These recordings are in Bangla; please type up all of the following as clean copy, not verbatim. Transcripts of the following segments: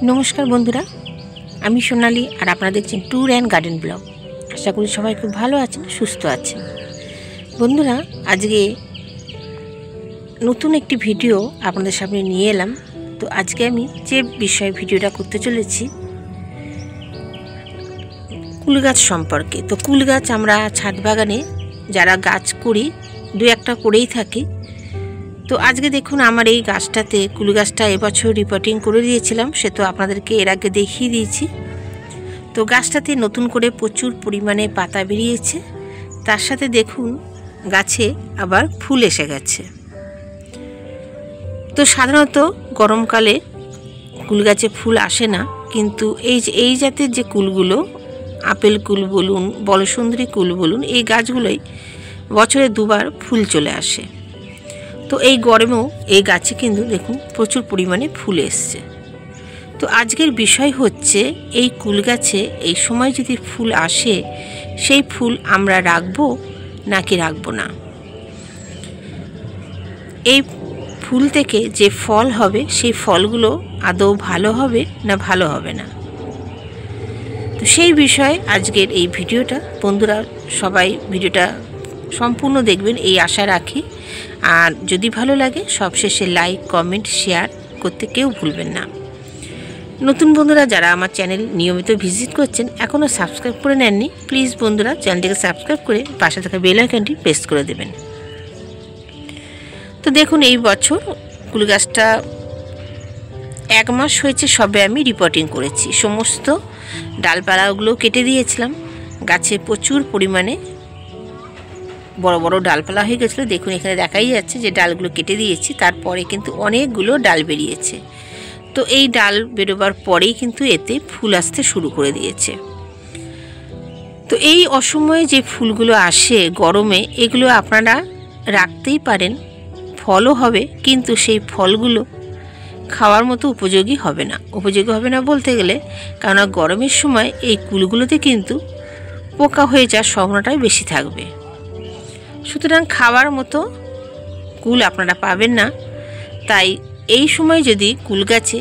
नमस्कार बंधुरा आमी सोनाली और आपनारा देखছেন टूर एंड गार्डन ब्लग। आशा करी सबाई खूब भालो आछेन सुस्थ आछेन। बंधुरा आजके नतून एकटी भिडियो आपनादेर सामने निये एलाम। तो आजके आमी जे विषय भिडियोटा करते चलेछि कुल गाछ सम्पर्के। तो कुल गाछ आमरा छाद बागाने जारा गाछ करी दु एकटा करेई थाकि। तो आज के देखुन आमार এই গাছটাতে কুল গাছটা এবছর রিপোর্টিং করে দিয়েছিলাম, সে তো আপনাদেরকে এর আগে দেখিয়ে দিয়েছি। তো গাছটাতে নতুন করে প্রচুর পরিমাণে পাতা বেরিয়েছে, তার সাথে দেখুন গাছে আবার ফুল এসে গেছে। তো সাধারণত গরমকালে কুল গাছে ফুল আসে না, কিন্তু এই জাতের যে কুলগুলো আপেল কুল বলুন বলসুন্দরী কুল বলুন এই গাছগুলোই বছরে দুবার ফুল চলে আসে। তো এই গরমেও এই গাছে কিন্তু দেখুন প্রচুর পরিমাণে ফুল এসছে। তো আজকের বিষয় হচ্ছে এই কুল গাছে এই সময় যদি ফুল আসে সেই ফুল আমরা রাখবো নাকি রাখবো না, এই ফুল থেকে যে ফল হবে সেই ফলগুলো আদৌ ভালো হবে না ভালো হবে না। তো সেই বিষয়ে আজকের এই ভিডিওটা বন্ধুরা সবাই ভিডিওটা সম্পূর্ণ দেখবেন এই আশা রাখি। আর যদি ভালো লাগে সবশেষে লাইক কমেন্ট শেয়ার করতে কেউ ভুলবেন না। নতুন বন্ধুরা যারা আমার চ্যানেল নিয়মিত ভিজিট করছেন এখনও সাবস্ক্রাইব করে নেননি, প্লিজ বন্ধুরা চ্যানেলটিকে সাবস্ক্রাইব করে পাশে থাকা বেল আইকনটি প্রেস করে দেবেন। তো দেখুন এই বছর কুল গাছটা 1 মাস হয়েছে সবে আমি রিপোর্টিং করেছি। সমস্ত ডালপালাগুলো কেটে দিয়েছিলাম, গাছে প্রচুর পরিমাণে বড় বড় ডালপালা হয়ে গেছিলো। দেখুন এখানে দেখাই যাচ্ছে যে ডালগুলো কেটে দিয়েছি, তারপরে কিন্তু অনেকগুলো ডাল বেরিয়েছে। তো এই ডাল বেরোবার পরেই কিন্তু এতে ফুল আসতে শুরু করে দিয়েছে। তো এই অসময়ে যে ফুলগুলো আসে গরমে এগুলো আপনারা রাখতেই পারেন, ফলও হবে, কিন্তু সেই ফলগুলো খাওয়ার মতো উপযোগী হবে না। উপযোগী হবে না বলতে গেলে কারণ গরমের সময় এই কুলগুলোতে কিন্তু পোকা হয়ে যাওয়ার সম্ভাবনাটাই বেশি থাকবে, সুতরাং খাওয়ার মতো কুল আপনারা পাবেন না। তাই এই সময় যদি কুল গাছে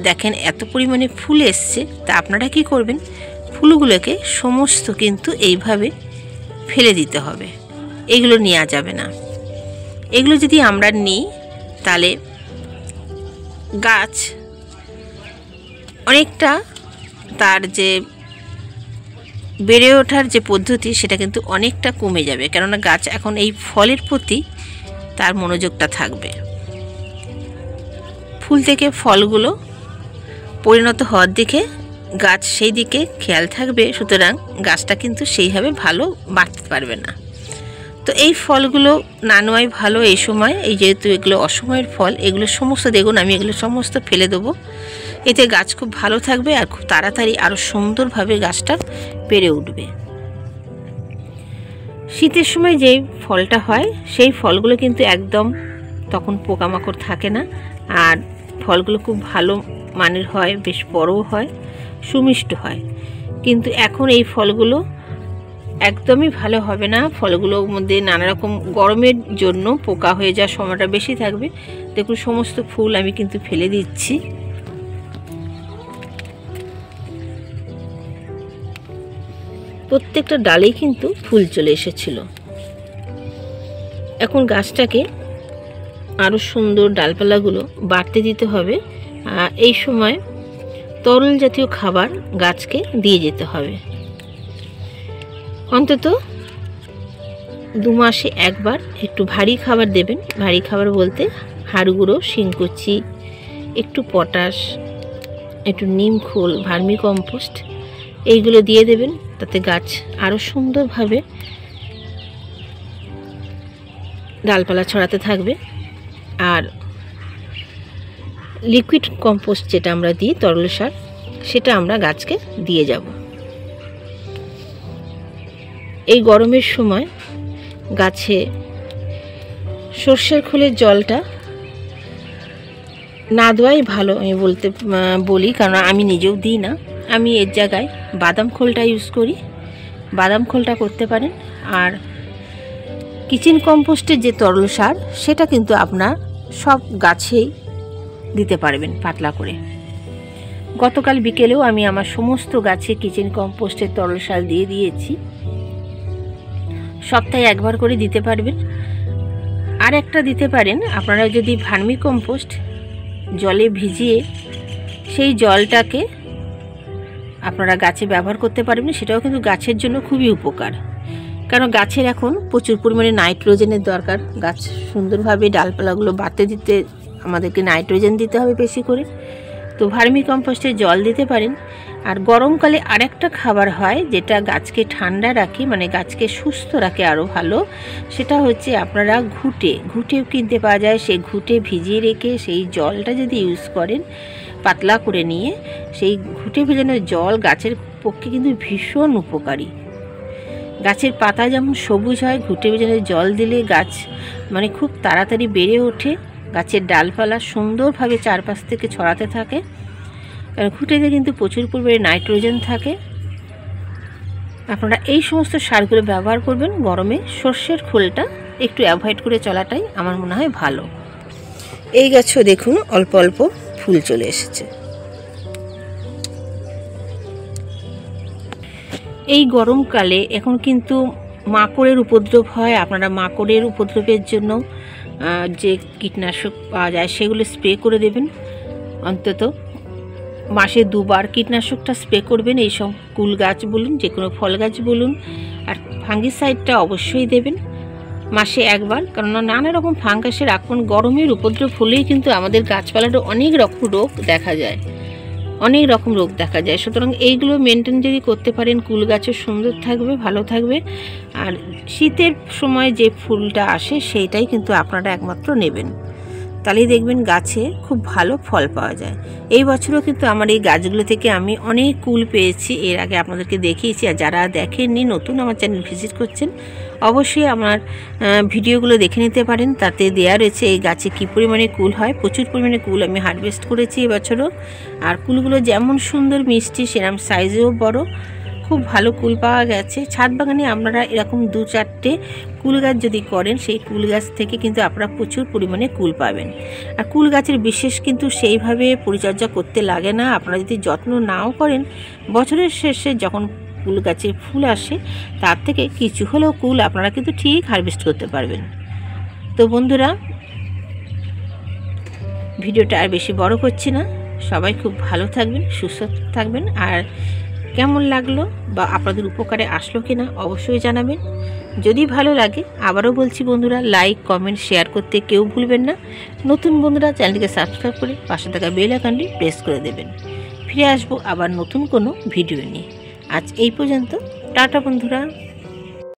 দেখেন এত পরিমাণে ফুল এসছে তা আপনারা কি করবেন, ফুলগুলোকে সমস্ত কিন্তু এইভাবে ফেলে দিতে হবে, এগুলো নেওয়া যাবে না। এগুলো যদি আমরা নিই তাহলে গাছ অনেকটা তার যে বেড়ে ওঠার যে পদ্ধতি সেটা কিন্তু অনেকটা কমে যাবে, কেননা গাছ এখন এই ফলের প্রতি তার মনোযোগটা থাকবে। ফুল থেকে ফলগুলো পরিণত হওয়ার দিকে গাছ সেই দিকে খেয়াল থাকবে, সুতরাং গাছটা কিন্তু সেইভাবে ভালো বাড়তে পারবে না। তো এই ফলগুলো না নেওয়াই ভালো এই সময়, এই যেহেতু এগুলো অসময়ের ফল এগুলো সমস্ত দেখুন আমি এগুলো সমস্ত ফেলে দেবো, এতে গাছ খুব ভালো থাকবে আর খুব তাড়াতাড়ি আরও সুন্দরভাবে গাছটা বেড়ে উঠবে। শীতের সময় যেই ফলটা হয় সেই ফলগুলো কিন্তু একদম তখন পোকামাকড় থাকে না, আর ফলগুলো খুব ভালো মানের হয়, বেশ বড়ও হয়, সুমিষ্ট হয়। কিন্তু এখন এই ফলগুলো একদমই ভালো হবে না, ফলগুলোর মধ্যে নানা রকম গরমের জন্য পোকা হয়ে যাওয়ার সময়টা বেশি থাকবে। দেখুন সমস্ত ফুল আমি কিন্তু ফেলে দিচ্ছি। প্রত্যেকটা ডালেই কিন্তু ফুল চলে এসেছিল। এখন গাছটাকে আরও সুন্দর ডালপালাগুলো বাড়তে দিতে হবে। এই সময় তরল জাতীয় খাবার গাছকে দিয়ে যেতে হবে, অন্তত 2 মাসে একবার একটু ভারী খাবার দেবেন। ভারী খাবার বলতে হাড় গুঁড়ো, শিংকুচি, একটু পটাশ, একটু নিম খোল, ভার্মি কম্পোস্ট এইগুলো দিয়ে দেবেন, তাতে গাছ আরও সুন্দরভাবে ডালপালা ছড়াতে থাকবে। আর লিকুইড কম্পোস্ট যেটা আমরা দিই তরল সার সেটা আমরা গাছকে দিয়ে যাব। এই গরমের সময় গাছে সর্ষের খোলের জলটা না দেওয়াই ভালো আমি বলি, কারণ আমি নিজেও দিই না। আমি এর জায়গায় বাদাম খোলটা ইউজ করি, বাদাম খোলটা করতে পারেন। আর কিচেন কম্পোস্টের যে তরল সার সেটা কিন্তু আপনার সব গাছেই দিতে পারবেন পাতলা করে। গতকাল বিকেলেও আমি আমার সমস্ত গাছে কিচেন কম্পোস্টের তরল সার দিয়ে দিয়েছি। সপ্তাহে একবার করে দিতে পারবেন। আর একটা দিতে পারেন আপনারা, যদি ভার্মি কম্পোস্ট জলে ভিজিয়ে সেই জলটাকে আপনারা গাছে ব্যবহার করতে পারবেন, সেটাও কিন্তু গাছের জন্য খুবই উপকার। কারণ গাছের এখন প্রচুর পরিমাণে নাইট্রোজেনের দরকার। গাছ সুন্দরভাবে ডালপালাগুলো বাড়তে দিতে আমাদেরকে নাইট্রোজেন দিতে হবে বেশি করে। তো ভার্মি কম্পোস্টে জল দিতে পারেন। আর গরমকালে আরেকটা খাবার হয় যেটা গাছকে ঠান্ডা রাখে, মানে গাছকে সুস্থ রাখে আরও ভালো, সেটা হচ্ছে আপনারা ঘুঁটেও কিনতে পাওয়া যায়। সেই ঘুঁটে ভিজিয়ে রেখে সেই জলটা যদি ইউজ করেন পাতলা করে নিয়ে, সেই ঘুঁটে ভেজানোর জল গাছের পক্ষে কিন্তু ভীষণ উপকারী। গাছের পাতা যেমন সবুজ হয়, ঘুঁটে ভেজানোর জল দিলে গাছ মানে খুব তাড়াতাড়ি বেড়ে ওঠে। গাছের ডালপালা সুন্দরভাবে চারপাশ থেকে ছড়াতে থাকে, কারণ ঘুঁটেতে কিন্তু প্রচুর পরিমাণে নাইট্রোজেন থাকে। আপনারা এই সমস্ত সারগুলো ব্যবহার করবেন। গরমে সর্ষের খোলটা একটু অ্যাভয়েড করে চলাটাই আমার মনে হয় ভালো। এই গাছও দেখুন অল্প অল্প ফুল চলে এসেছে। এই গরমকালে এখন কিন্তু মাকড়ের উপদ্রব হয়। আপনারা মাকড়ের উপদ্রবের জন্য যে কীটনাশক পাওয়া যায় সেগুলো স্প্রে করে দেবেন। অন্তত মাসে 2 বার কীটনাশকটা স্প্রে করবেন। এই সব কুল গাছ বলুন, যে কোনো ফল গাছ বলুন। আর ফাঙ্গিসাইডটা অবশ্যই দেবেন মাসে 1 বার, কারণ নানা রকম ফাঙ্গাসের আক্রমণ, গরমের উপদ্রব হলেই কিন্তু আমাদের গাছপালাটা অনেক রকম রোগ দেখা যায়। সুতরাং এইগুলো মেনটেন যদি করতে পারেন, কুল গাছও সুন্দর থাকবে, ভালো থাকবে। আর শীতের সময় যে ফুলটা আসে সেইটাই কিন্তু আপনারা একমাত্র নেবেন, তাহলেই দেখবেন গাছে খুব ভালো ফল পাওয়া যায়। এই বছরও কিন্তু আমার এই গাছগুলো থেকে আমি অনেক কুল পেয়েছি, এর আগে আপনাদেরকে দেখিয়েছি। আর যারা দেখেননি, নতুন আমার চ্যানেল ভিজিট করছেন, অবশ্যই আমার ভিডিওগুলো দেখে নিতে পারেন। তাতে দেয়া রয়েছে এই গাছে কী পরিমাণে কুল হয়। প্রচুর পরিমাণে কুল আমি হারভেস্ট করেছি এবছরও। আর কুলগুলো যেমন সুন্দর মিষ্টি, সেরকম সাইজেও বড়, খুব ভালো কুল পাওয়া গেছে। ছাদ বাগানে আপনারা এরকম 2-4টে কুল গাছ যদি করেন, সেই কুল গাছ থেকে কিন্তু আপনারা প্রচুর পরিমাণে কুল পাবেন। আর কুল গাছের বিশেষ কিন্তু সেইভাবে পরিচর্যা করতে লাগে না। আপনারা যদি যত্ন নাও করেন, বছরের শেষে যখন কুল গাছে ফুল আসে তার থেকে কিছু হলেও কুল আপনারা কিন্তু ঠিক হারভেস্ট করতে পারবেন। তো বন্ধুরা, ভিডিওটা আর বেশি বড় করছি না। সবাই খুব ভালো থাকবেন, সুস্থ থাকবেন। আর কেমন লাগলো বা আপনাদের উপকারে আসলো কিনা অবশ্যই জানাবেন। যদি ভালো লাগে, আবারও বলছি বন্ধুরা, লাইক, কমেন্ট, শেয়ার করতে কেউ ভুলবেন না। নতুন বন্ধুরা চ্যানেলটিকে সাবস্ক্রাইব করে পাশে থাকা বেল আইকনটি প্রেস করে দেবেন। ফিরে আসবো আবার নতুন কোনো ভিডিও নিয়ে। আজ এই পর্যন্ত, টাটা বন্ধুরা।